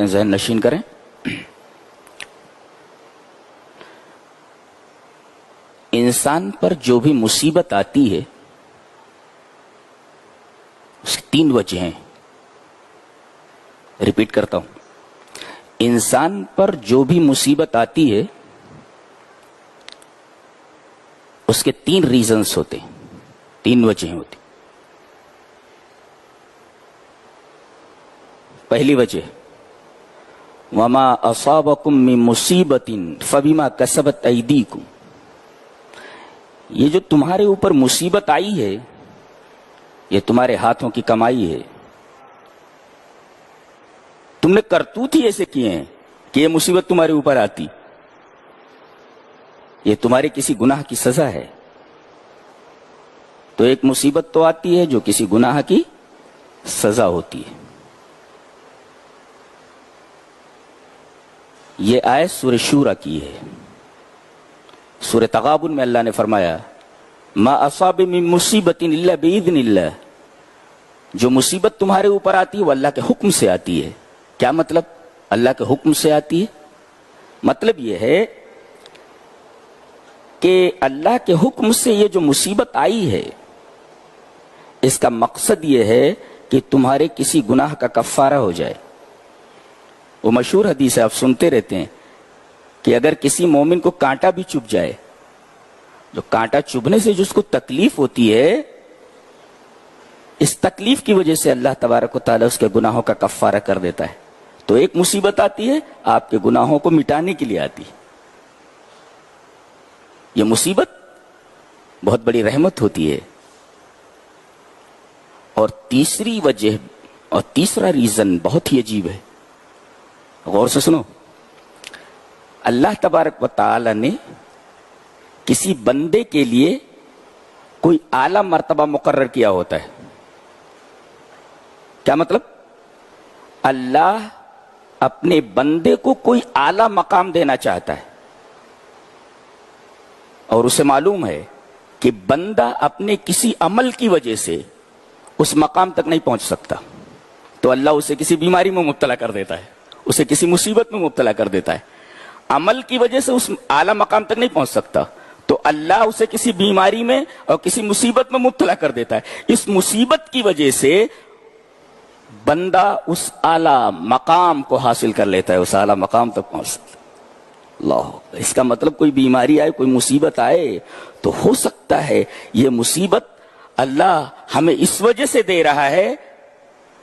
ذہن نشین کریں۔ انسان پر جو بھی مصیبت آتی ہے اس کی تین وجہ ہیں۔ ریپیٹ کرتا ہوں، انسان پر جو بھی مصیبت آتی ہے اس کے تین ریزنز ہوتے ہیں، تین وجہیں ہوتی۔ پہلی وجہ وما اصابکم من مصیبت فبما کسبت ایدیکم، یہ جو تمہارے اوپر مصیبت آئی ہے یہ تمہارے ہاتھوں کی کمائی ہے، تم نے کرتوت ہی ایسے کیے ہیں کہ یہ مصیبت تمہارے اوپر آتی، یہ تمہارے کسی گناہ کی سزا ہے۔ تو ایک مصیبت تو آتی ہے جو کسی گناہ کی سزا ہوتی ہے۔ یہ آیت سورہ شورى کی ہے۔ سورہ تغابن میں اللہ نے فرمایا ما اصاب من مصیبت الا باذن اللہ، جو مصیبت تمہارے اوپر آتی ہے وہ اللہ کے حکم سے آتی ہے۔ کیا مطلب؟ اللہ کے حکم سے آتی ہے مطلب یہ ہے کہ اللہ کے حکم سے یہ جو مصیبت آئی ہے اس کا مقصد یہ ہے کہ تمہارے کسی گناہ کا کفارہ ہو جائے۔ وہ مشہور حدیث ہے، آپ سنتے رہتے ہیں کہ اگر کسی مومن کو کانٹا بھی چبھ جائے، جو کانٹا چبھنے سے جو اس کو تکلیف ہوتی ہے، اس تکلیف کی وجہ سے اللہ تبارک و تعالیٰ اس کے گناہوں کا کفارہ کر دیتا ہے۔ تو ایک مصیبت آتی ہے آپ کے گناہوں کو مٹانے کے لیے آتی ہے۔ یہ مصیبت بہت بڑی رحمت ہوتی ہے۔ اور تیسری وجہ اور تیسرا ریزن بہت ہی عجیب ہے، غور سے سنو۔ اللہ تبارک و تعالی نے کسی بندے کے لیے کوئی اعلیٰ مرتبہ مقرر کیا ہوتا ہے۔ کیا مطلب؟ اللہ اپنے بندے کو کوئی اعلیٰ مقام دینا چاہتا ہے، اور اسے معلوم ہے کہ بندہ اپنے کسی عمل کی وجہ سے اس مقام تک نہیں پہنچ سکتا، تو اللہ اسے کسی بیماری میں مبتلا کر دیتا ہے، اسے کسی مصیبت میں مبتلا کر دیتا ہے۔ عمل کی وجہ سے اس اعلیٰ مقام تک نہیں پہنچ سکتا تو اللہ اسے کسی بیماری میں اور کسی مصیبت میں مبتلا کر دیتا ہے۔ اس مصیبت کی وجہ سے بندہ اس اعلیٰ مقام کو حاصل کر لیتا ہے، اس اعلیٰ مقام تک پہنچ سکتا ہے۔ اللہ، اس کا مطلب کوئی بیماری آئے، کوئی مصیبت آئے تو ہو سکتا ہے یہ مصیبت اللہ ہمیں اس وجہ سے دے رہا ہے،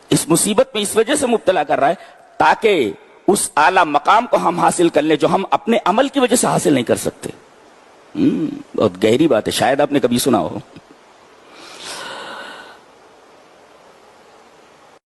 اس مصیبت میں اس وجہ سے مبتلا کر رہا ہے تاکہ اس اعلیٰ مقام کو ہم حاصل کر لیں جو ہم اپنے عمل کی وجہ سے حاصل نہیں کر سکتے۔ بہت گہری بات ہے، شاید آپ نے کبھی سنا ہو۔